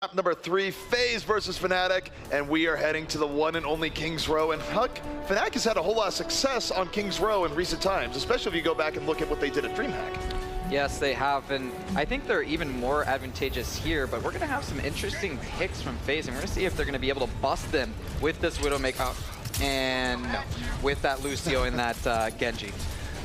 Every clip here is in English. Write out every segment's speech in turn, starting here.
Map number 3, Faze versus Fnatic, and we are heading to the one and only Kings Row. And Huck, Fnatic has had a whole lot of success on Kings Row in recent times, especially if you go back and look at what they did at DreamHack. Yes, they have, and I think they're even more advantageous here, but we're going to have some interesting picks from Faze, and we're going to see if they're going to be able to bust them with this Widowmaker and with that Lucio and that Genji.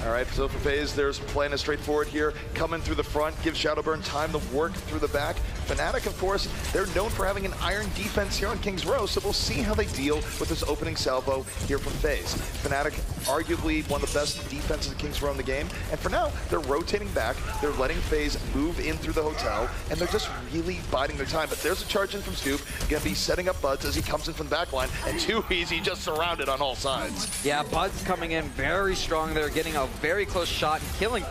All right, so for Faze, their plan is straightforward here. Coming through the front, give Shadowburn time to work through the back. Fnatic, of course, they're known for having an iron defense here on Kings Row, so we'll see how they deal with this opening salvo here from Faze. Fnatic, arguably one of the best defenses of Kings Row in the game, and for now, they're rotating back, they're letting Faze move in through the hotel, and they're just really biding their time. But there's a charge in from Stoop, gonna be setting up Buds as he comes in from the back line, and Too Easy just surrounded on all sides. Yeah, Buds coming in very strong there, getting a very close shot and killing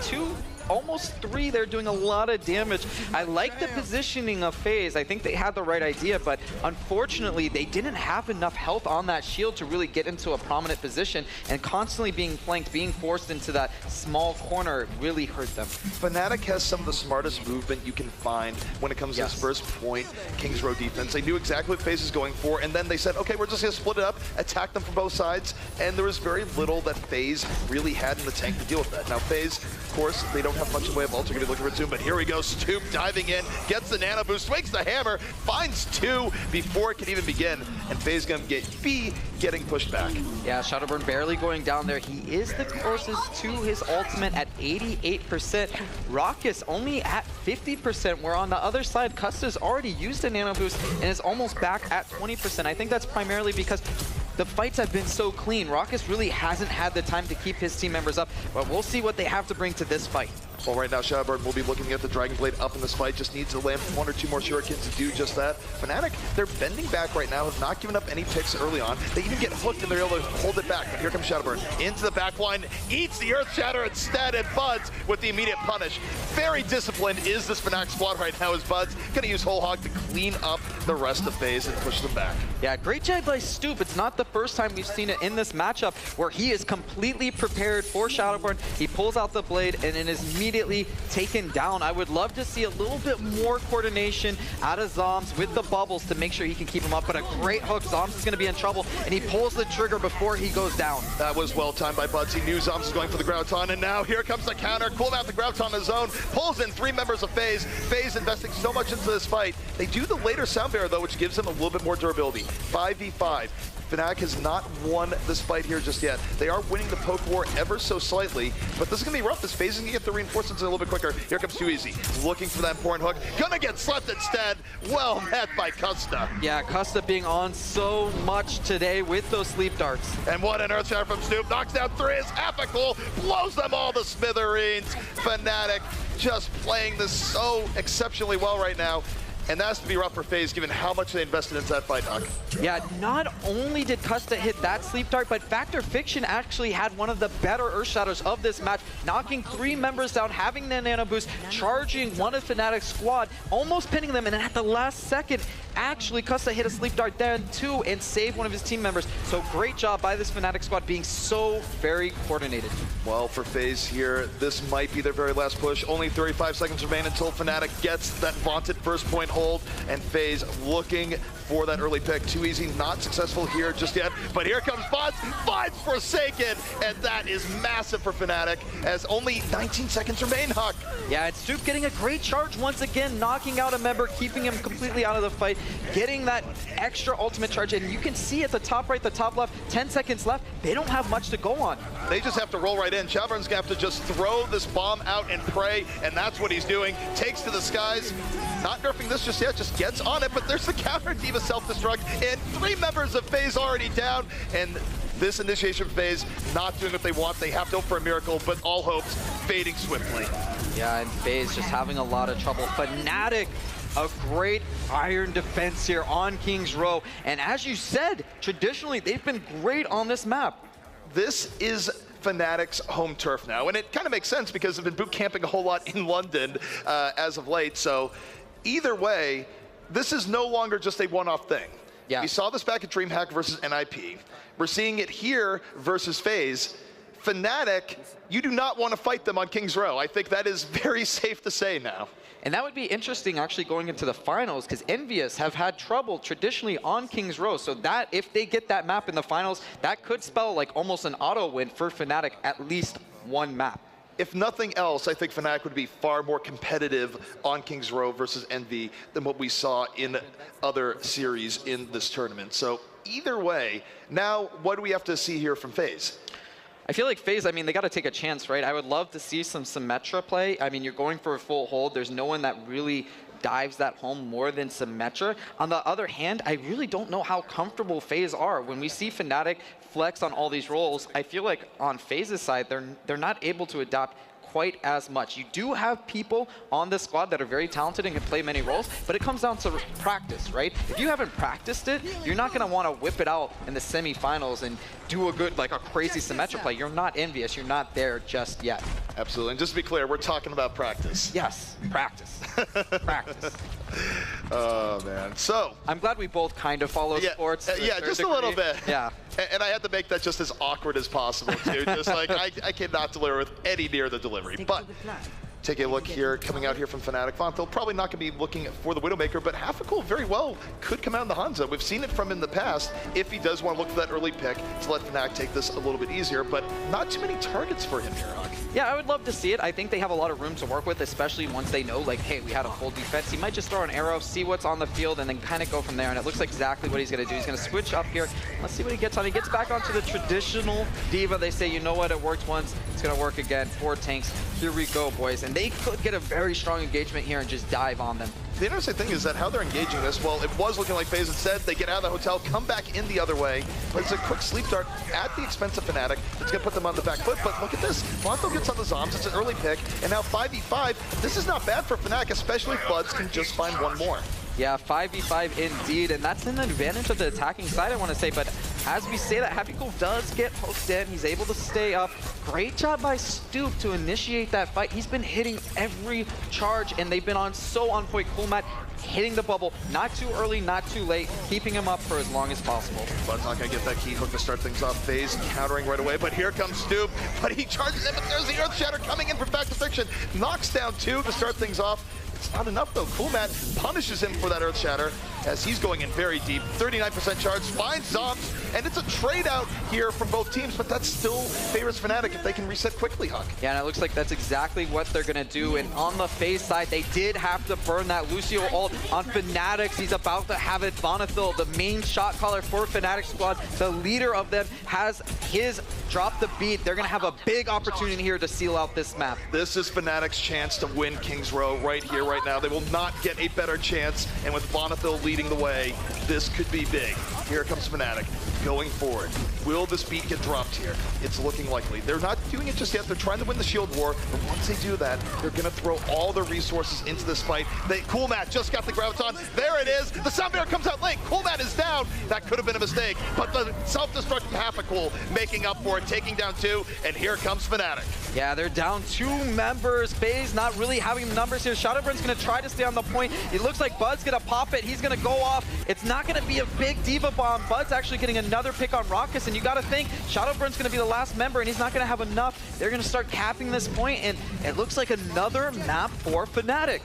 almost three. They're doing a lot of damage. I like the positioning of Faze. I think they had the right idea, but unfortunately, they didn't have enough health on that shield to really get into a prominent position, and constantly being flanked, being forced into that small corner really hurt them. Fnatic has some of the smartest movement you can find when it comes to this first point Kings Row defense. They knew exactly what Faze is going for, and then they said, okay, we're just gonna split it up, attack them from both sides, and there was very little that Faze really had in the tank to deal with that. Now Faze, of course, they don't have much in the way of ults. They're gonna be looking for Zoom, but here we go. Stoop diving in, gets the nano boost, swings the hammer, finds two before it can even begin, and Faze gonna be getting pushed back. Yeah, Shadowburn barely going down there. He is the closest to his ultimate at 88%. Raucus only at 50%, where on the other side, Custa's already used a nano boost and is almost back at 20%. I think that's primarily because the fights have been so clean. Raucus really hasn't had the time to keep his team members up, but we'll see what they have to bring to this fight. Well, right now, Shadowburn will be looking at the Dragon Blade up in this fight. Just needs to land one or two more shurikens to do just that. Fnatic, they're bending back right now, have not given up any picks early on. They even get hooked and they're able to hold it back. But here comes Shadowburn into the back line, eats the Earth Shatter instead, and Buds with the immediate punish. Very disciplined is this Fnatic squad right now, as Buds gonna use Whole Hog to clean up the rest of Faze and push them back. Yeah, great job by Stoop. It's not the first time we've seen it in this matchup where he is completely prepared for Shadowburn. He pulls out the blade and it is immediately taken down. I would love to see a little bit more coordination out of Zoms with the bubbles to make sure he can keep him up, but a great hook. Zoms is going to be in trouble, and he pulls the trigger before he goes down. That was well timed by Buds. He knew Zoms was going for the Grouton, and now here comes the counter. Cooled out the Grouton on his own, pulls in three members of Faze. Faze investing so much into this fight. They do the later Sound Barrier, though, which gives them a little bit more durability. 5v5. Fnatic has not won this fight here just yet. They are winning the poke war ever so slightly, but this is gonna be rough. This Faze is gonna get the reinforcements a little bit quicker. Here comes Too Easy, looking for that important hook. Gonna get slept instead. Well met by Custa. Yeah, Custa being on so much today with those sleep darts. And what an Earth Shatter from Stoop. Knocks down three, is epical, blows them all to smithereens. Fnatic just playing this so exceptionally well right now. And that has to be rough for Faze, given how much they invested into that fight, Huck. Yeah, not only did Custa hit that sleep dart, but Factor Fiction actually had one of the better Earth Shatters of this match, knocking three members down, having the nano boost, charging one of Fnatic's squad, almost pinning them, and then at the last second, actually Custa hit a sleep dart then too and saved one of his team members. So great job by this Fnatic squad being so very coordinated. Well, for Faze here, this might be their very last push. Only 35 seconds remain until Fnatic gets that vaunted first point hold, and Faze looking for that early pick. Too Easy, not successful here just yet, but here comes Buds, finds Forsaken, and that is massive for Fnatic, as only 19 seconds remain, Huck. Yeah, and Stoop getting a great charge once again, knocking out a member, keeping him completely out of the fight, getting that extra ultimate charge, and you can see at the top right, the top left, 10 seconds left, they don't have much to go on. They just have to roll right in. Shadowburn's gonna have to just throw this bomb out and pray, and that's what he's doing. Takes to the skies, not nerfing this just yet, just gets on it, but there's the counter Diva self-destruct, and three members of Faze already down, and this initiation Phase not doing what they want. They have to hope for a miracle, but all hopes fading swiftly. Yeah, and Faze just having a lot of trouble. Fnatic, a great iron defense here on Kings Row, and as you said, traditionally they've been great on this map. This is Fnatic's home turf now, and it kind of makes sense because they've been boot camping a whole lot in London as of late, so either way, this is no longer just a one-off thing. Yeah. We saw this back at DreamHack versus NIP. We're seeing it here versus Faze. Fnatic, you do not want to fight them on King's Row. I think that is very safe to say now. And that would be interesting actually going into the finals, because Envious have had trouble traditionally on King's Row. So that, if they get that map in the finals, that could spell like almost an auto win for Fnatic, at least one map. If nothing else, I think Fnatic would be far more competitive on King's Row versus Envy than what we saw in other series in this tournament. So either way, now what do we have to see here from Faze? I feel like Faze, I mean, they got to take a chance, right? I would love to see some Symmetra play. I mean, you're going for a full hold. There's no one that really dives that home more than Symmetra. On the other hand, I really don't know how comfortable Faze are. When we see Fnatic flex on all these roles, I feel like on Faze's side, they're not able to adapt quite as much. You do have people on this squad that are very talented and can play many roles, but it comes down to practice, right? If you haven't practiced it, you're not going to want to whip it out in the semifinals and do a good, like a crazy Symmetra play. You're not Envious. You're not there just yet. Absolutely. And just to be clear, we're talking about practice. Yes, practice. Practice. Oh, man. So I'm glad we both kind of follow sports. Yeah, just a little bit. Yeah. And I had to make that just as awkward as possible, too. Just like, I cannot deliver with any near the delivery. But take a look here, coming out here from Fnatic. Fonthil probably not going to be looking for the Widowmaker, but Half-a-Cool very well could come out in the Hanzo. We've seen it from in the past, if he does want to look for that early pick to let Fnatic take this a little bit easier, but not too many targets for him here, Hawk. Yeah, I would love to see it. I think they have a lot of room to work with, especially once they know, like, hey, we had a full defense. He might just throw an arrow, see what's on the field, and then kind of go from there, and it looks like exactly what he's going to do. He's going to switch up here. Let's see what he gets on. He gets back onto the traditional D.Va. They say, you know what, it worked once, it's going to work again. 4 tanks. Here we go, boys. And they could get a very strong engagement here and just dive on them. The interesting thing is that how they're engaging this, well, it was looking like Faze had said, they get out of the hotel, come back in the other way, but it's a quick sleep dart at the expense of Fnatic. It's going to put them on the back foot, but look at this. Fonthil gets on the Zombs, it's an early pick, and now 5v5. This is not bad for Fnatic, especially if Bloods can just find one more. Yeah, 5v5 indeed, and that's an advantage of the attacking side, I want to say, but as we say that, Half-a-Cool does get hooked in. He's able to stay up. Great job by Stoop to initiate that fight. He's been hitting every charge, and they've been on so on point. Coolmat hitting the bubble, not too early, not too late, keeping him up for as long as possible. Bud's not going to get that key hook to start things off. Faze countering right away, but here comes Stoop, but he charges in, but there's the Earth Shatter coming in from Fact to Fiction. Knocks down 2 to start things off. It's not enough though. Coolmat punishes him for that Earth Shatter as he's going in very deep. 39% charge, finds Zombs, and it's a trade out here from both teams, but that still favors Fnatic if they can reset quickly, Huck. Yeah, and it looks like that's exactly what they're gonna do. And on the Faze side, they did have to burn that Lucio ult on Fnatic's. He's about to have it. Bonafil, the main shot caller for Fnatic squad, the leader of them, has his drop the beat. They're gonna have a big opportunity here to seal out this map. This is Fnatic's chance to win King's Row right here, right now. They will not get a better chance, and with Bonafil leading the way, this could be big. Here comes Fnatic going forward. Will this beat get dropped here? It's looking likely. They're not doing it just yet. They're trying to win the shield war, but once they do that, they're gonna throw all their resources into this fight. Coolmat just got the Graviton. There it is. The Sunbear comes out late. Coolmat is down. That could have been a mistake, but the self-destruct from Half-a-Cool making up for it, taking down 2, and here comes Fnatic. Yeah, they're down 2 members. Faze not really having the numbers here. Shadowburn's gonna try to stay on the point. It looks like Bud's gonna pop it. He's gonna go off. It's not gonna be a big D.Va bomb. Bud's actually getting another pick on Raucus, and you gotta think Shadowburn's gonna be the last member, and he's not gonna have enough. They're gonna start capping this point, and it looks like another map for Fnatic.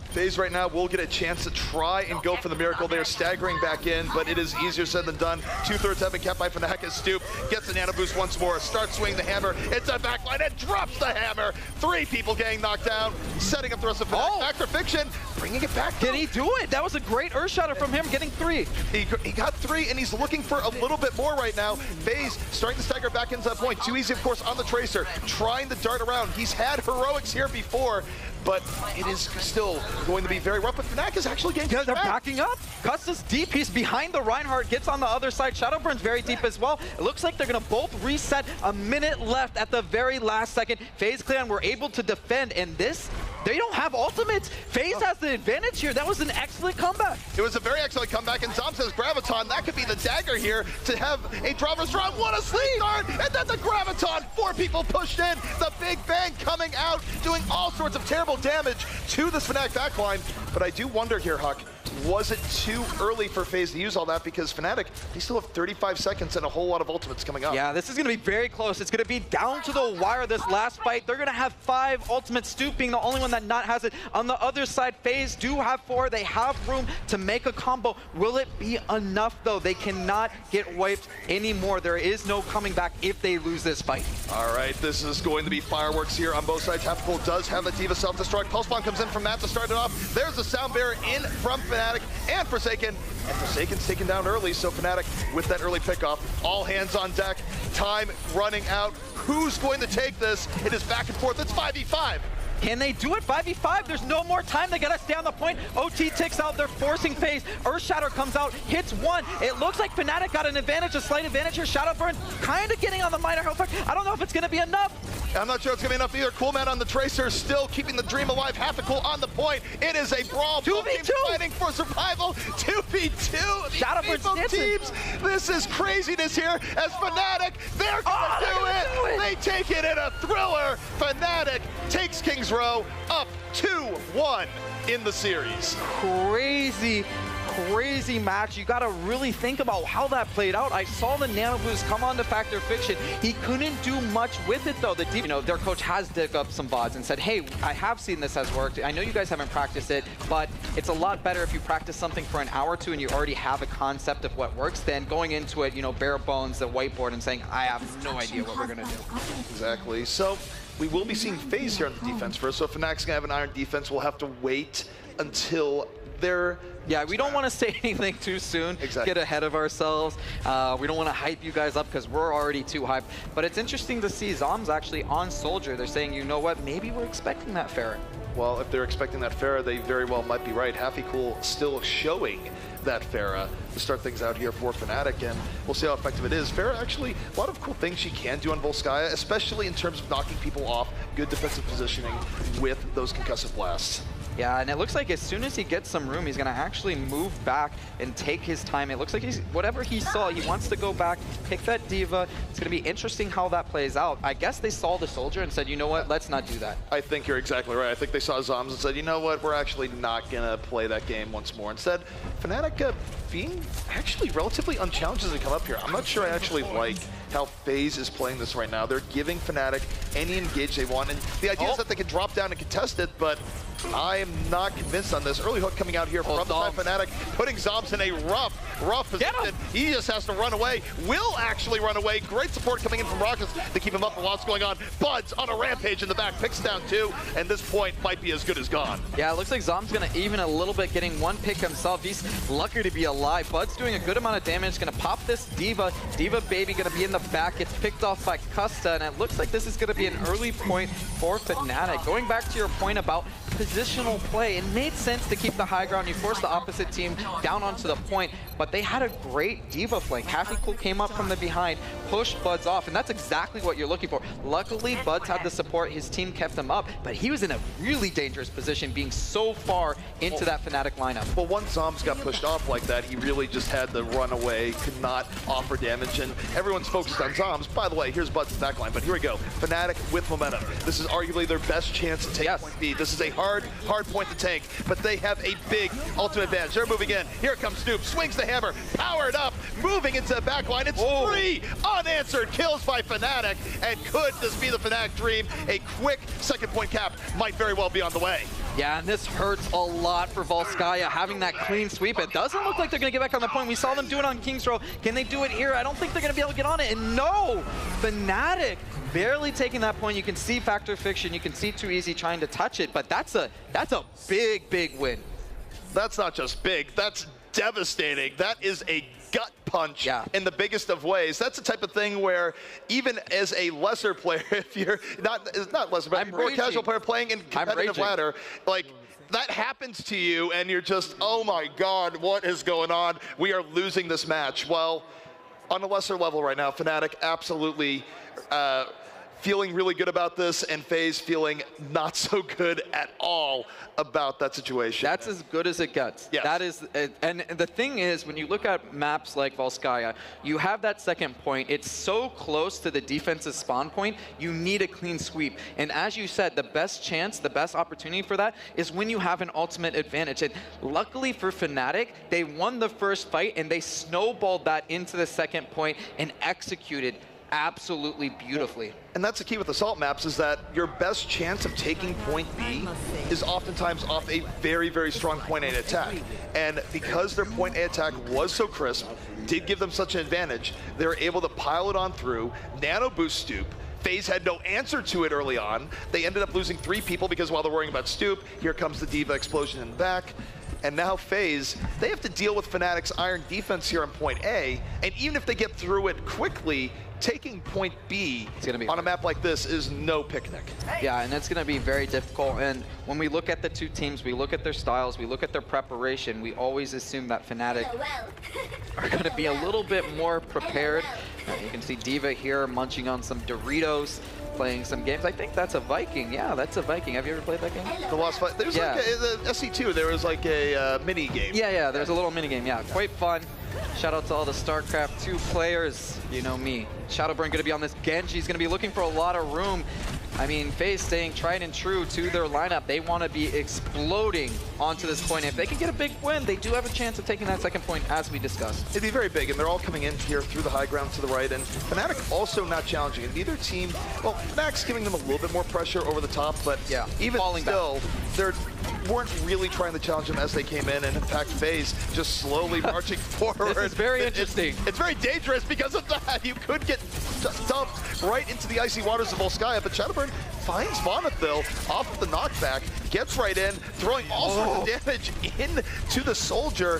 Faze right now will get a chance to try and go for the miracle. They're staggering back in, but it is easier said than done. 2/3 have been kept by Fnatic as Stoop gets the nano boost once more, starts swinging the hammer, it's a backline, and drops the hammer. 3 people getting knocked down, setting up the rest of Fnatic. Back for Fiction, bringing it back. Did he do it? That was a great Earth Shatter from him, getting 3. He got 3, and he's looking for a little bit more right now. Faze starting to stagger back into that point. Too easy, of course, on the Tracer, trying to dart around. He's had heroics here before, but it is still going to be very rough. But Fnatic is actually getting they're backing up. Custis deep. He's behind the Reinhardt. Gets on the other side. Shadowburn's very deep as well. It looks like they're going to both reset. A minute left at the very last second. Faze Clan were able to defend, and this, they don't have ultimates. Faze has the advantage here. That was an excellent comeback. It was a very excellent comeback, and Zom says Graviton. That could be the dagger here to have a driver's draw. What a sleep dart! And then the Graviton. 4 people pushed in. The Big Bang coming out, doing all sorts of terrible damage to this Fnatic backline. But I do wonder here, Huck, Was it too early for Faze to use all that? Because Fnatic, they still have 35 seconds and a whole lot of ultimates coming up. Yeah, this is going to be very close. It's going to be down to the wire this last fight. They're going to have 5 ultimates. Stoop being the only one that not has it. On the other side, Faze do have 4. They have room to make a combo. Will it be enough, though? They cannot get wiped anymore. There is no coming back if they lose this fight. All right, this is going to be fireworks here on both sides. Tactical does have the D.Va self-destruct. Pulse Bomb comes in from Matt to start it off. There's the Sound Bearer in from Fnatic and Forsaken. And Forsaken's taken down early, so Fnatic with that early pickoff. All hands on deck. Time running out. Who's going to take this? It is back and forth. It's 5v5. Can they do it? 5v5? There's no more time. They gotta stay on the point. OT ticks out. They're forcing Faze. Earthshatter comes out, hits 1. It looks like Fnatic got an advantage, a slight advantage here. Shadowburn kind of getting on the minor health. I don't know if it's gonna be enough. I'm not sure it's gonna be enough either. Coolman on the Tracer, still keeping the dream alive. Half-a-cool on the point. It is a brawl. 2v2. Both teams fighting for survival. 2v2. Shadowburn's teams. This is craziness here as Fnatic, they're gonna do it. They take it in a thriller. Fnatic takes Kings Row up 2-1 in the series. Crazy match. You got to really think about how that played out. I saw the Nano Boost come on to Factor Fiction. He couldn't do much with it, though. Their coach has dug up some VODs and said, hey, I have seen this has worked. I know you guys haven't practiced it, but it's a lot better if you practice something for an hour or 2 and you already have a concept of what works than going into it, bare bones, the whiteboard, and saying, I have no idea what we're going to do. Exactly. So we will be seeing Faze here on the defense first. So if Fnatic's going to have an iron defense, we'll have to wait until they're... Yeah, we don't want to say anything too soon, get ahead of ourselves. We don't want to hype you guys up because we're already too hyped. But it's interesting to see Zom's actually on Soldier. They're saying, you know what, maybe we're expecting that Pharah. Well, if they're expecting that Pharah, they very well might be right. Cool still showing that Pharah to start things out here for Fnatic, and we'll see how effective it is. Pharah actually, a lot of cool things she can do on Volskaya, especially in terms of knocking people off, good defensive positioning with those concussive blasts. Yeah, and it looks like as soon as he gets some room, he's going to actually move back and take his time. It looks like whatever he saw, he wants to go back, pick that D.Va. It's going to be interesting how that plays out. I guess they saw the Soldier and said, you know what, let's not do that. I think you're exactly right. I think they saw Zoms and said, you know what, we're actually not going to play that game once more. Instead, Fnatic being actually relatively unchallenged as they come up here. I'm not sure I actually like how Faze is playing this right now. They're giving Fnatic any engage they want, and the idea is that they can drop down and contest it, but I am not convinced on this. Early hook coming out here from the side Fnatic, putting Zoms in a rough position. He just has to run away. Will actually run away. Great support coming in from Rockets to keep him up. A lot's going on. Bud's on a rampage in the back, picks down 2, and this point might be as good as gone. Yeah, it looks like Zom's going to even a little bit, getting 1 pick himself. He's lucky to be alive. Bud's doing a good amount of damage. Going to pop this D.Va. D.Va baby going to be in the back. Gets picked off by Custa, and it looks like this is going to be an early point for Fnatic. Going back to your point about positional play, it made sense to keep the high ground. You forced the opposite team down onto the point, but they had a great D.Va flank. Cool came up from the behind, pushed Buds off, and that's exactly what you're looking for. Luckily, Buds had the support. His team kept him up, but he was in a really dangerous position, being so far into that Fnatic lineup. Well, once Zoms got pushed off like that, he really just had to run away, could not offer damage, and everyone's focused on Zoms. By the way, here's Bud's backline, but here we go. Fnatic with momentum. This is arguably their best chance to take point B. This is a hard point to tank, but they have a big ultimate advantage. They're moving in. Here comes Snoop, swings the hammer, powered up, moving into the backline. It's 3 unanswered kills by Fnatic, and could this be the Fnatic dream? A quick second point cap might very well be on the way. Yeah, and this hurts a lot for Volskaya, having that clean sweep. It doesn't look like they're going to get back on the point. We saw them do it on Kings Row. Can they do it here? I don't think they're going to be able to get on it. And no, Fnatic barely taking that point. You can see Factor Fiction. You can see Too Easy trying to touch it, but that's a big win. That's not just big. That's devastating. That is a gut punch in the biggest of ways. That's the type of thing where even as a lesser player, if you're not lesser, but more casual player playing in competitive ladder, like that happens to you and you're just, oh my God, what is going on? We are losing this match. Well, on a lesser level right now, Fnatic absolutely feeling really good about this, and Faze feeling not so good at all about that situation. That's as good as it gets. Yes. That is, and the thing is, when you look at maps like Volskaya, you have that second point. It's so close to the defense's spawn point, you need a clean sweep. And as you said, the best chance, the best opportunity for that is when you have an ultimate advantage. And luckily for Fnatic, they won the first fight and they snowballed that into the second point and executed absolutely beautifully. And that's the key with assault maps, is that your best chance of taking point B is oftentimes off a very, very strong point A attack. And because their point A attack was so crisp, did give them such an advantage, they were able to pile it on through, nano boost Stoop. Faze had no answer to it early on. They ended up losing 3 people because while they're worrying about Stoop, here comes the D.Va explosion in the back. And now Faze, they have to deal with Fnatic's iron defense here on point A, and even if they get through it quickly, taking point B on a map like this is no picnic. Yeah, and it's going to be very difficult. And when we look at the two teams, we look at their styles, we look at their preparation, we always assume that Fnatic are going to be a little bit more prepared. You can see D.Va here munching on some Doritos, playing some games. I think that's a Viking. Yeah, that's a Viking. Have you ever played that game? The Lost Fight. There's like the SC2, there was like a mini game. Yeah, there's a little mini game. Yeah, quite fun. Shout out to all the StarCraft 2 players. You know me. Shadowburn going to be on this. Genji's going to be looking for a lot of room. I mean, Faze staying tried and true to their lineup. They want to be exploding onto this point. If they can get a big win, they do have a chance of taking that second point, as we discussed. It'd be very big, and they're all coming in here through the high ground to the right, and Fnatic also not challenging. And neither team, well, Fnatic's giving them a little bit more pressure over the top, but yeah, even still, they weren't really trying to challenge them as they came in, and in fact, Faze just slowly marching forward. This is very interesting. It's very dangerous because of that. You could get dumped right into the icy waters of Volskaya, but Shadowburn finds Vonethil off of the knockback, gets right in, throwing all sorts of damage into the soldier.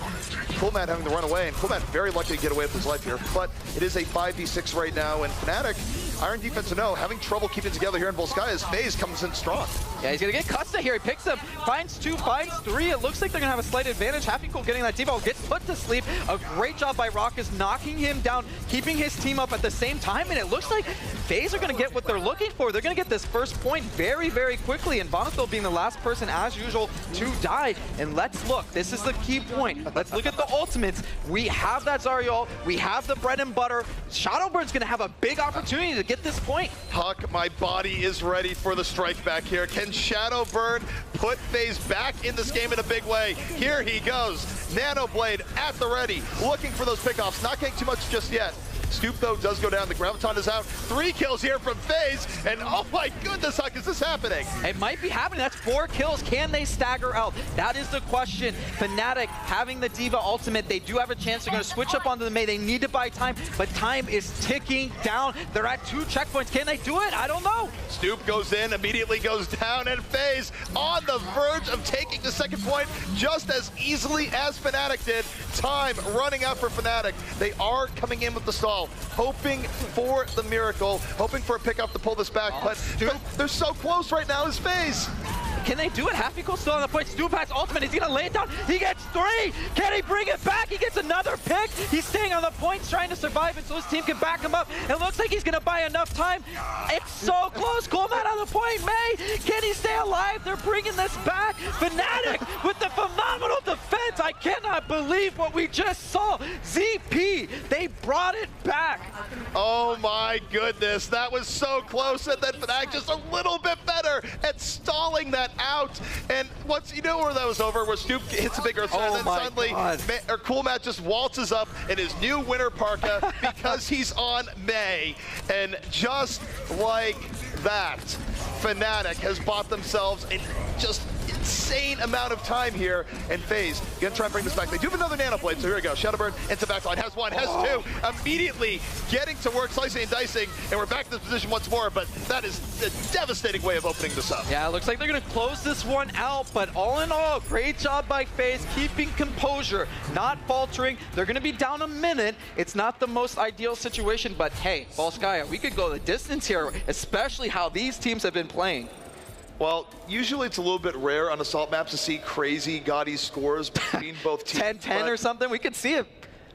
Coolmat having to run away, and Coolmat very lucky to get away with his life here, but it is a 5v6 right now, and Fnatic, iron defense no, having trouble keeping it together here in Volskaya as Faze comes in strong. Yeah, he's gonna get Custa here. He picks him, finds 2, finds 3. It looks like they're gonna have a slight advantage. Happy Cool getting that D.Va gets put to sleep. A great job by Raucus knocking him down, keeping his team up at the same time, and it looks like Faze are gonna get what they're looking for. They're gonna get this first point very, very quickly, and Vonethil being the last person, as usual, to die. And let's look, this is the key point. Let's look at the ultimates. We have that Zariel, we have the bread and butter. Shadowburn's gonna have a big opportunity to get this point. Huck, my body is ready for the strike back here. Can Shadowburn put Faze back in this game in a big way? Here he goes. Nano Blade at the ready, looking for those pickoffs. Not getting too much just yet. Stoop, though, does go down. The Graviton is out. 3 kills here from Faze, and oh my goodness, Huck, is this happening? It might be happening. That's 4 kills. Can they stagger out? That is the question. Fnatic having the D.Va ultimate, they do have a chance. They're going to switch up onto the Mei. They need to buy time, but time is ticking down. They're at 2 checkpoints. Can they do it? I don't know. Stoop goes in, immediately goes down, and Faze on the verge of taking the second point just as easily as Fnatic did. Time running out for Fnatic. They are coming in with the stall, hoping for the miracle, hoping for a pickup to pull this back, but they're so close right now as Faze. Can they do it? Happy Cool still on the point. Stoop has ultimate. He's going to lay it down. He gets 3. Can he bring it back? He gets another pick. He's staying on the points, trying to survive it so his team can back him up. It looks like he's going to buy enough time. It's so close. Coolmat on the point. Mei, can he stay alive? They're bringing this back. Fnatic with the phenomenal defense. I cannot believe what we just saw. ZP, they brought it back. Oh my goodness, that was so close, and then Fnatic just a little bit better at stalling that out. And once you know where that was over, where Stoop hits a big earth, and then suddenly Coolmat just waltzes up in his new winter parka because he's on Mei. And just like that, Fnatic has bought themselves a just insane amount of time here, and Faze gonna try and bring this back. They do have another Nano Blade, so here we go. Shadowburn into backline, has 1, has 2, immediately getting to work, slicing and dicing, and we're back in this position once more, but that is a devastating way of opening this up. Yeah, it looks like they're gonna close this one out, but all in all, great job by Faze, keeping composure, not faltering. They're gonna be down a minute. It's not the most ideal situation, but hey, Volskaya, we could go the distance here, especially how these teams have been playing. Well, usually it's a little bit rare on assault maps to see crazy, gaudy scores between both teams. 10-10 or something, we could see it.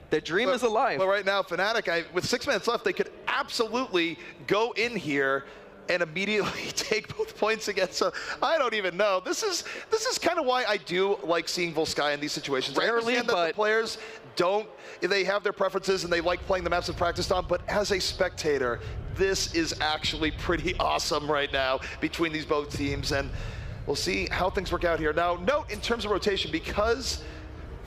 The dream is alive. But right now, Fnatic, with 6 minutes left, they could absolutely go in here and immediately take both points again. So I don't even know. This is kind of why I do like seeing Volsky in these situations. Rarely, I understand that but the players don't, they have their preferences and they like playing the maps they've practiced on, but as a spectator, this is actually pretty awesome right now between these both teams, and we'll see how things work out here. Now, note in terms of rotation, because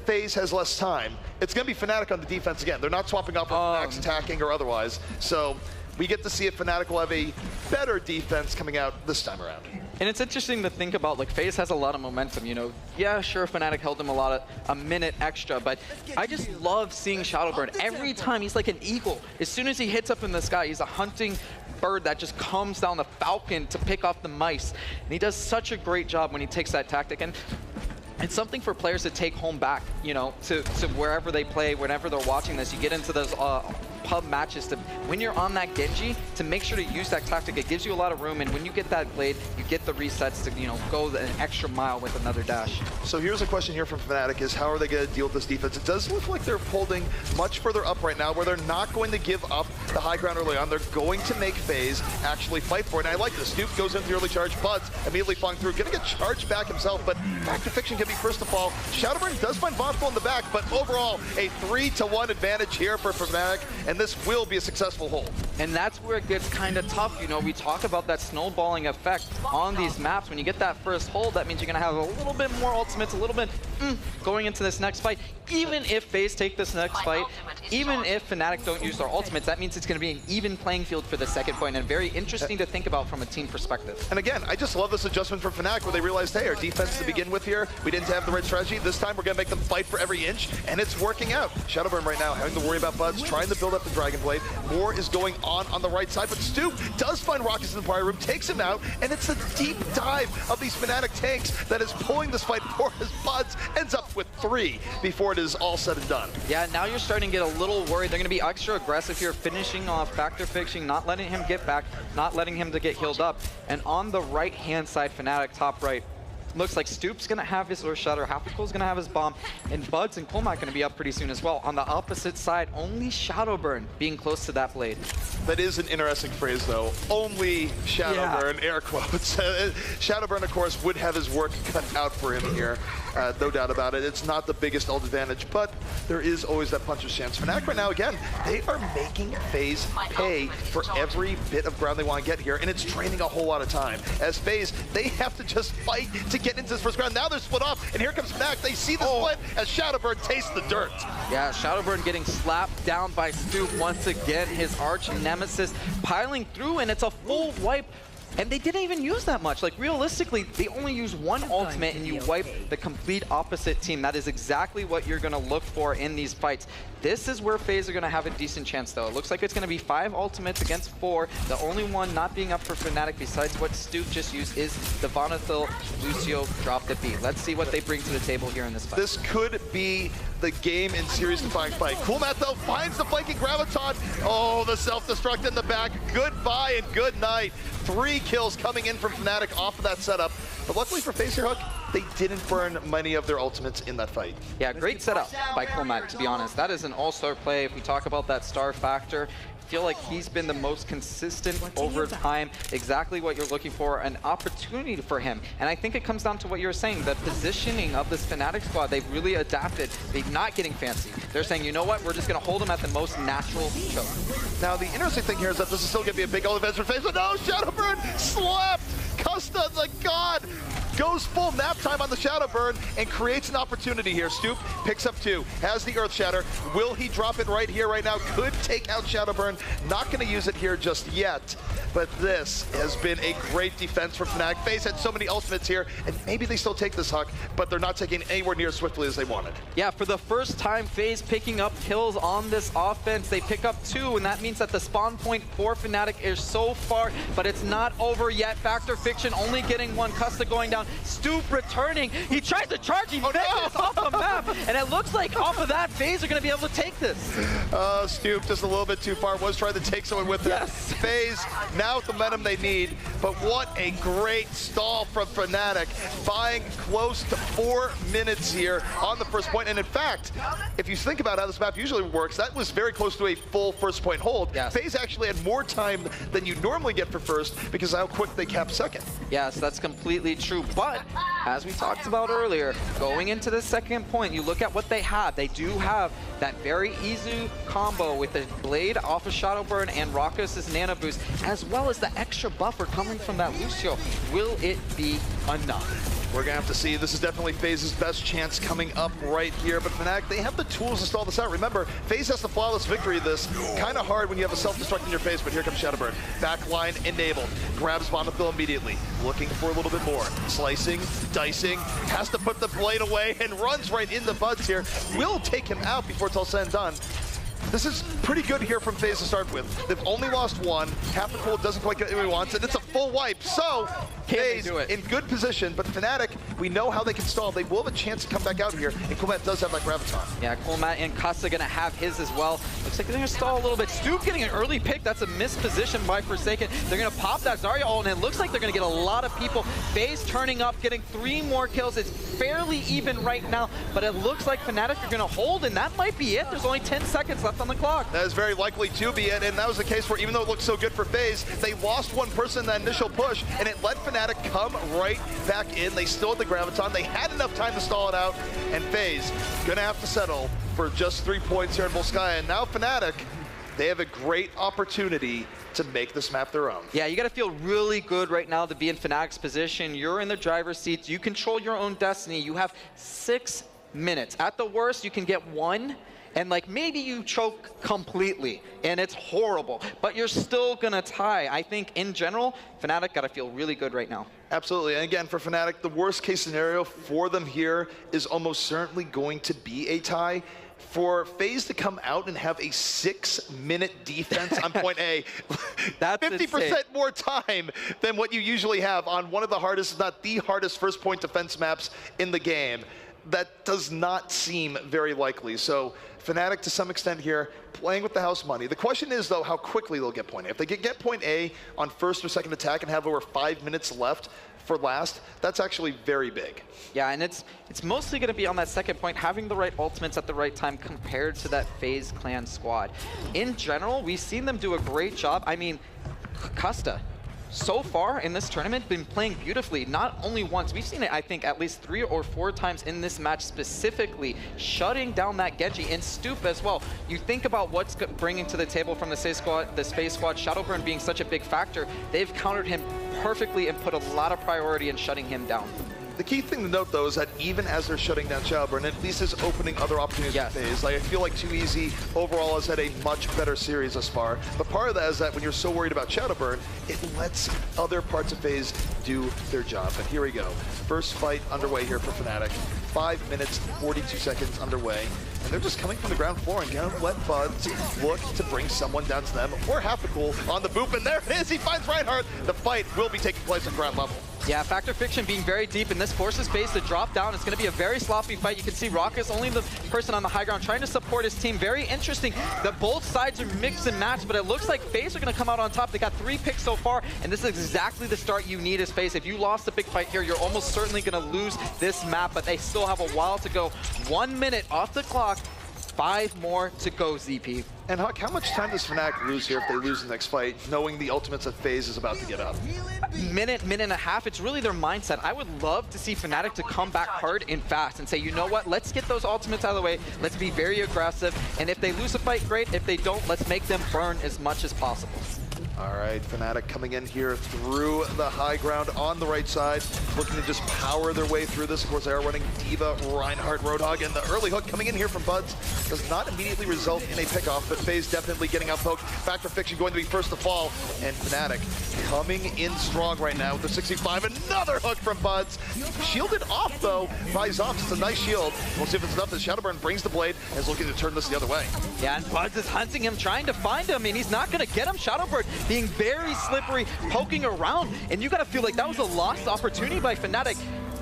Faze has less time, it's going to be Fnatic on the defense again. They're not swapping off with Max attacking or otherwise, so we get to see if Fnatic will have a better defense coming out this time around. And it's interesting to think about, like, Faze has a lot of momentum, you know. Yeah, sure, Fnatic held him a minute extra, but I just love seeing Shadowburn. Every time, he's like an eagle. As soon as he hits up in the sky, he's a hunting bird that just comes down the falcon to pick off the mice. And he does such a great job when he takes that tactic. And it's something for players to take home back, you know, to wherever they play, whenever they're watching this. You get into those pub matches, to when you're on that Genji, to make sure to use that tactic. It gives you a lot of room, and when you get that blade, you get the resets to, you know, go an extra mile with another dash. So here's a question here from Fnatic is, how are they going to deal with this defense? It does look like they're holding much further up right now, where they're not going to give up the high ground early on. They're going to make Faze actually fight for it. And I like this. Snoop goes into the early charge, Buds immediately falling through, going to get charged back himself, but Factor Fiction can be first to fall. Shadowburn does find Vodful in the back, but overall, a 3-1 advantage here for Fnatic, and this will be a successful hold. And that's where it gets kind of tough. You know, we talk about that snowballing effect on these maps. When you get that first hold, that means you're going to have a little bit more ultimates, a little bit going into this next fight. Even if Faze take this next fight, even if Fnatic don't use their ultimates, that means it's going to be an even playing field for the second point, and very interesting to think about from a team perspective. And again, I just love this adjustment from Fnatic, where they realized, hey, our defense to begin with here, we didn't have the right strategy. This time we're going to make them fight for every inch, and it's working out. Shadowburn right now having to worry about Buds, trying to build up the Dragon Blade. More is going on the right side, but Stu does find Rockets in the prior room, takes him out, and it's a deep dive of these Fnatic tanks that is pulling this fight forward as Buds ends up with 3 before it is all said and done. Yeah, now you're starting to get a little worried. They're going to be extra aggressive here, finishing off Factor Fiction, not letting him get back, not letting him to get healed up. And on the right-hand side, Fnatic top right, looks like Stoop's going to have his Earth Shatter, Happycool's going to have his bomb, and Buds and Colmac going to be up pretty soon as well. On the opposite side, only Shadowburn being close to that blade. That is an interesting phrase, though. Only Shadowburn, air quotes. Shadowburn, of course, would have his work cut out for him here. No doubt about it. It's not the biggest ult advantage, but there is always that puncher's chance. Fnatic right now, again, they are making Faze pay for every bit of ground they want to get here, and it's draining a whole lot of time. As Faze, they have to just fight to get into this first ground. Now they're split off, and here comes Fnatic. They see the split as Shadowburn tastes the dirt. Yeah, Shadowburn getting slapped down by Stoop once again. His arch nemesis piling through, and it's a full wipe. And they didn't even use that much. Like, realistically, they only use one ultimate and you wipe the complete opposite team. That is exactly what you're going to look for in these fights. This is where FaZe are going to have a decent chance, though. It looks like it's going to be 5 ultimates against 4. The only one not being up for Fnatic, besides what Stoop just used, is the Vonathil Lucio drop the beat. Let's see what they bring to the table here in this fight. This could be the game in series-defying fight. Coolmat, though, finds the flanking Graviton. Oh, the self-destruct in the back. Goodbye and good night. 3 kills coming in from Fnatic off of that setup. But luckily for FaZe here, Hook, they didn't burn many of their ultimates in that fight. Yeah, great setup by Coolmat, to be honest. That is an all-star play. If we talk about that star factor, I feel like he's been the most consistent over time. Exactly what you're looking for, an opportunity for him. And I think it comes down to what you were saying, the positioning of this Fnatic squad. They've really adapted. They're not getting fancy. They're saying, you know what, we're just going to hold them at the most natural choke. Now, the interesting thing here is that this is still going to be a big advantage for FaZe, but no, Shadowburn slapped! Custa, the god, goes full nap time on the Shadowburn and creates an opportunity here. Stoop picks up 2, has the Earth Shatter. Will he drop it right here, right now? Could take out Shadowburn. Not going to use it here just yet, but this has been a great defense from Fnatic. FaZe had so many ultimates here, and maybe they still take this, Huck, but they're not taking anywhere near as swiftly as they wanted. Yeah, for the first time, FaZe picking up kills on this offense. They pick up 2, and that means that the spawn point for Fnatic is so far, but it's not over yet. Factor Fiction only getting 1, Custa going down. Stoop returning. He tries to charge. He misses off the map. And it looks like off of that, Faze are going to be able to take this. Stoop just a little bit too far. Was trying to take someone with it. Yes. Faze, now with the momentum they need. But what a great stall from Fnatic. Buying close to 4 minutes here on the first point. And in fact, if you think about how this map usually works, that was very close to a full first point hold. Yes. Faze actually had more time than you normally get for first because of how quick they capped second. Yes, that's completely true. But as we talked about earlier, going into the second point, you look at what they have. They do have that very easy combo with the Blade off of Shadowburn and Raucous' Nano Boost, as well as the extra buffer coming from that Lucio. Will it be enough? We're going to have to see. This is definitely Faze's best chance coming up right here. But Fnatic, they have the tools to stall this out. Remember, Faze has the flawless victory this. Kind of hard when you have a self-destruct in your face, but here comes Shadowburn. Backline enabled. Grabs Bonafil immediately. Looking for a little bit more. Slicing, dicing, has to put the blade away and runs right into Buds here. Will take him out before it's all said and done. This is pretty good here from Faze to start with. They've only lost one. Half the cold doesn't quite get what he wants, and it's a full wipe. So, Faze in good position, but Fnatic, we know how they can stall. They will have a chance to come back out here, and Coolmat does have that Graviton. Yeah, Coolmat and Kasa gonna have his as well. Looks like they're gonna stall a little bit. Stoop getting an early pick. That's a missed position by Forsaken. They're gonna pop that Zarya ult, and it looks like they're gonna get a lot of people. Faze turning up, getting 3 more kills. It's fairly even right now, but it looks like Fnatic are gonna hold, and that might be it. There's only 10 seconds left on the clock. That is very likely to be it, and that was the case where even though it looked so good for Faze, they lost one person in that initial push, and it let Fnatic come right back in. They still had the Graviton. They had enough time to stall it out, and Faze gonna have to settle for just 3 points here in Volskaya. And now Fnatic, they have a great opportunity to make this map their own. Yeah, you gotta feel really good right now to be in Fnatic's position. You're in the driver's seat. You control your own destiny. You have 6 minutes. At the worst, you can get 1. And like maybe you choke completely and it's horrible, but you're still gonna tie. I think in general, Fnatic gotta feel really good right now. Absolutely, and again for Fnatic, the worst case scenario for them here is almost certainly going to be a tie. For Faze to come out and have a 6-minute defense on point A, that's 50% more time than what you usually have on one of the hardest, if not the hardest first point defense maps in the game. That does not seem very likely. So Fnatic, to some extent here, playing with the house money. The question is, though, how quickly they'll get point A. If they get point A on first or second attack and have over 5 minutes left for last, that's actually very big. Yeah, and it's mostly going to be on that second point, having the right ultimates at the right time compared to that Faze clan squad. In general, we've seen them do a great job. I mean, Custa, so far in this tournament, been playing beautifully. Not only once, we've seen it, I think, at least 3 or 4 times in this match specifically, shutting down that Genji and Stoop as well. You think about what's bringing to the table from the Space Squad, Shadowburn being such a big factor. They've countered him perfectly and put a lot of priority in shutting him down. The key thing to note, though, is that even as they're shutting down Shadowburn, at least is opening other opportunities for Faze. Like, I feel like Too Easy overall has had a much better series thus far. But part of that is that when you're so worried about Shadowburn, it lets other parts of Faze do their job. And here we go. First fight underway here for Fnatic. 5 minutes, 42 seconds underway. And they're just coming from the ground floor and gonna let Buds look to bring someone down to them. Or Half-a-Cool on the boop, and there it is! He finds Reinhardt! The fight will be taking place at ground level. Yeah, Factor Fiction being very deep, and this forces Faze to drop down. It's going to be a very sloppy fight. You can see Raucous, only the person on the high ground, trying to support his team. Very interesting that both sides are mix and match, but it looks like Faze are going to come out on top. They got 3 picks so far, and this is exactly the start you need as Faze. If you lost the big fight here, you're almost certainly going to lose this map, but they still have a while to go. 1 minute off the clock, 5 more to go, ZP. And Huck, how much time does Fnatic lose here if they lose the next fight, knowing the ultimates that Faze is about to get up? Minute and a half. It's really their mindset. I would love to see Fnatic to come back hard and fast and say, you know what, let's get those ultimates out of the way. Let's be very aggressive. And if they lose a fight, great. If they don't, let's make them burn as much as possible. All right, Fnatic coming in here through the high ground on the right side, looking to just power their way through this. Of course, they are running D.Va, Reinhardt, Roadhog, and the early hook coming in here from Buds does not immediately result in a pickoff, but Faze definitely getting outpoked. Factor Fiction going to be first to fall, and Fnatic coming in strong right now with the 65. Another hook from Buds. Shielded off, though, by Zops. It's a nice shield. We'll see if it's enough as Shadowburn brings the blade and is looking to turn this the other way. Yeah, and Buds is hunting him, trying to find him, and he's not going to get him. Shadowburn being very slippery, poking around, and you got to feel like that was a lost opportunity by Fnatic.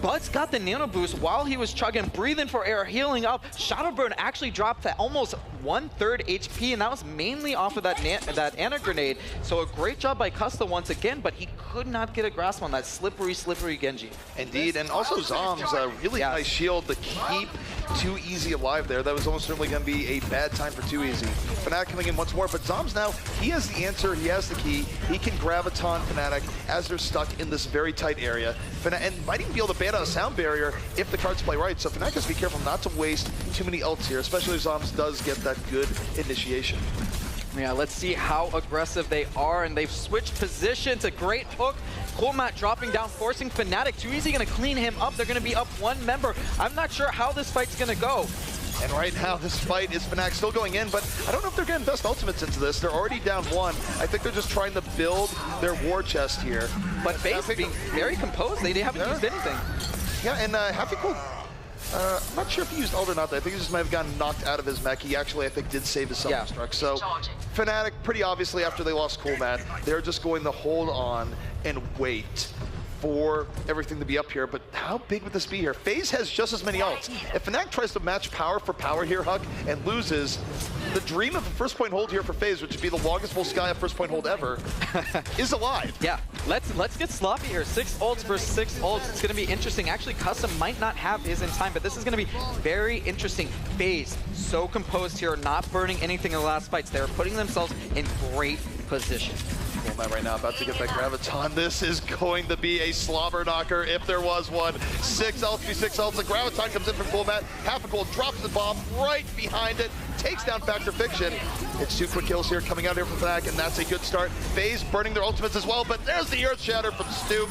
Bud's got the nano boost while he was chugging, breathing for air, healing up. Shadowburn actually dropped to almost 1/3 HP, and that was mainly off of that Ana grenade. So a great job by Custa once again, but he could not get a grasp on that slippery Genji. Indeed, and also Zom's a really nice shield to keep Too Easy alive there. That was almost certainly going to be a bad time for Too Easy. Fnatic coming in once more, but Zom's now, he has the answer, he has the key. He can graviton Fnatic as they're stuck in this very tight area. And might even be able to ban out a sound barrier if the cards play right. So Fnatic has to be careful not to waste too many ults here, especially if Zoms does get that good initiation. Yeah, let's see how aggressive they are, and they've switched positions. A great hook. Coolmat dropping down, forcing Fnatic. Too Easy going to clean him up. They're going to be up one member. I'm not sure how this fight's going to go. And right now, this fight is Fnatic still going in, but I don't know if they're getting best ultimates into this. They're already down one. I think they're just trying to build their war chest here. But Faze being very composed. They haven't used anything. Yeah, and Happy Cool, I'm not sure if he used ult or not. I think he just might have gotten knocked out of his mech. He actually, I think, did save his self-destruct. So Fnatic, pretty obviously, after they lost Coolmat, they're just going to hold on and wait for everything to be up here. But how big would this be here? Faze has just as many ults. If Fnatic tries to match power for power here, Huck, and loses, the dream of a first point hold here for Faze, which would be the longest full Skye first point hold ever, is alive. Yeah, let's get sloppy here. 6 ults versus 6 ults. It's going to be interesting. Actually, Custom might not have his in time, but this is going to be very interesting. Faze, so composed here, not burning anything in the last fights. They're putting themselves in great position. Coolmat right now about to get that graviton. This is going to be a slobber knocker if there was one. 6 ults v 6 ults. The graviton comes in from Coolmat. Half-a-Cool drops the bomb right behind it. Takes down Factor Fiction. It's 2 quick kills here coming out here from Fnatic, and that's a good start. Faze burning their ultimates as well, but there's the Earth Shatter from Stoop.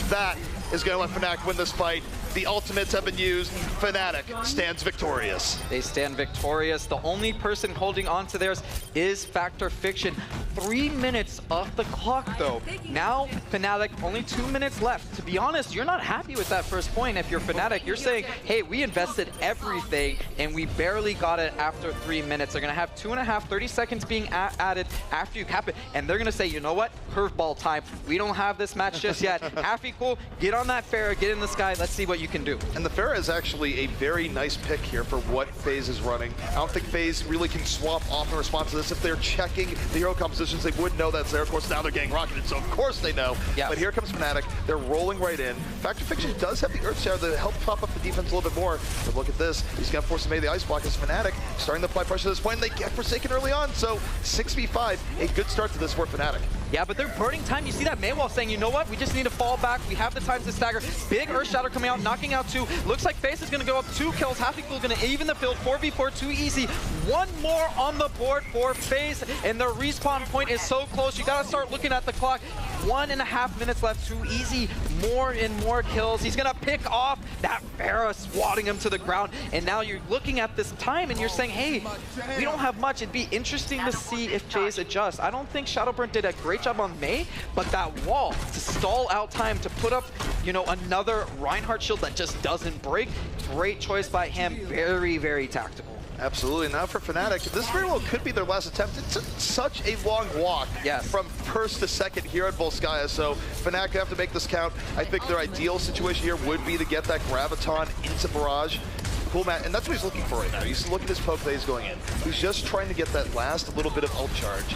That is going to let Fnatic win this fight. The ultimates have been used. Fnatic stands victorious. They stand victorious. The only person holding on to theirs is Factor Fiction. 3 minutes off the clock, though. Now, Fnatic, only 2 minutes left. To be honest, you're not happy with that first point. If you're Fnatic, you're saying, hey, we invested everything, and we barely got it after 3 minutes. They're going to have 2.5, 30 seconds being added after you cap it, and they're going to say, you know what? Curveball time. We don't have this match just yet. Happy Cool, get on that Pharah, get in the Skye. Let's see what you can do. And the Pharah is actually a very nice pick here for what Faze is running. I don't think Faze really can swap off in response to this. If they're checking the hero compositions, they would know that's there. Of course, now they're getting rocketed, so of course they know. Yeah. But here comes Fnatic. They're rolling right in. Factor Fiction does have the Earth Shatter to help pop up the defense a little bit more. But look at this. He's going to force him to the ice block as Fnatic starting to apply pressure at this point, and they get Forsaken early on. So 6v5, a good start to this for Fnatic. Yeah, but they're burning time. You see that Maywall saying, you know what? We just need to fall back. We have the time to stagger. Big Earth Shatter coming out, knocking out 2. Looks like Faze is going to go up 2 kills. Happy Cool going to even the field. 4v4, Too Easy. 1 more on the board for Faze, and their respawn point is so close. You got to start looking at the clock. 1.5 minutes left. Too Easy. More and more kills. He's going to pick off that Pharah, swatting him to the ground. And now you're looking at this time, and you're saying, hey, we don't have much. It'd be interesting to see if Faze adjusts. I don't think Shadowburn did a great job on May, but that wall to stall out time, to put up, you know, another Reinhardt shield that just doesn't break. Great choice by him. Very, very tactical. Absolutely. Now for Fnatic, this very well could be their last attempt. It's such a long walk from first to second here at Volskaya, so Fnatic have to make this count. I think their ideal situation here would be to get that graviton into Barrage. Coolmat, and that's what he's looking for right now. He's looking at his poke that he's going in. He's just trying to get that last little bit of ult charge.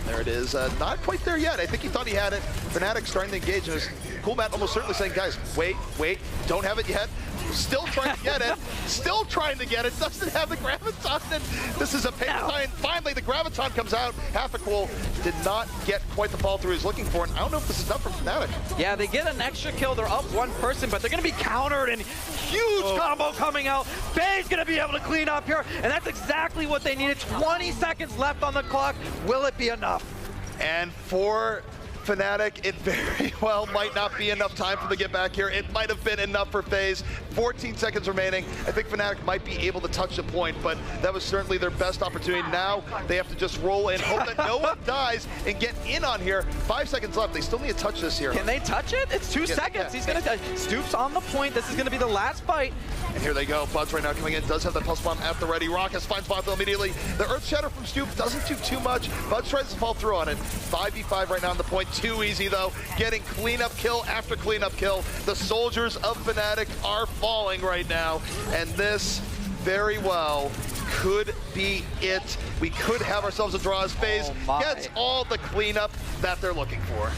There it is. Not quite there yet. I think he thought he had it. Fnatic starting to engage, and Coolmat almost certainly saying, guys, wait, don't have it yet. Still trying to get it. Still trying to get it. Doesn't have the graviton. And this is a paper tie. Finally, the graviton comes out. Half-a-Cool did not get quite the follow through he was looking for. And I don't know if this is enough from Fnatic. Yeah, they get an extra kill. They're up 1 person, but they're going to be countered, and huge combo coming out. Faze going to be able to clean up here, and that's exactly what they needed. 20 seconds left on the clock. Will it be enough? And for Fnatic, it very well might not be enough time for them to get back here. It might have been enough for Faze. 14 seconds remaining. I think Fnatic might be able to touch the point, but that was certainly their best opportunity. Now they have to just roll in, hope that no one dies, and get in on here. 5 seconds left. They still need to touch this here. Can they touch it? It's 2 seconds. He's going to Stoop's on the point. This is going to be the last fight. And here they go. Bud's right now coming in, does have the pulse bomb at the ready. Raucus finds Bot immediately. The Earth Shatter from Stoop doesn't do too much. Bud tries to fall through on it. 5v5 right now on the point. Too easy though. Getting cleanup kill after cleanup kill. The soldiers of Fnatic are falling right now. And this very well could be it. We could have ourselves a draw as Faze gets all the cleanup that they're looking for.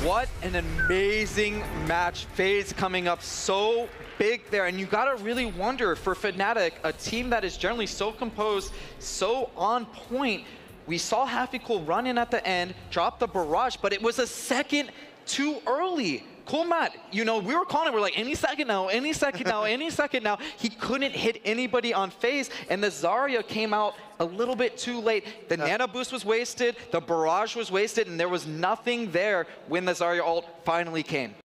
What an amazing match. Faze coming up so big there, and you gotta really wonder for Fnatic, a team that is generally so composed, so on point. We saw Happy Cool run in at the end, drop the barrage, but it was a second too early. Cool Matt, you know, we were calling it, we're like, any second now, any second now, any second now. He couldn't hit anybody on Faze, and the Zarya came out a little bit too late. The Nano Boost was wasted, the barrage was wasted, and there was nothing there when the Zarya ult finally came.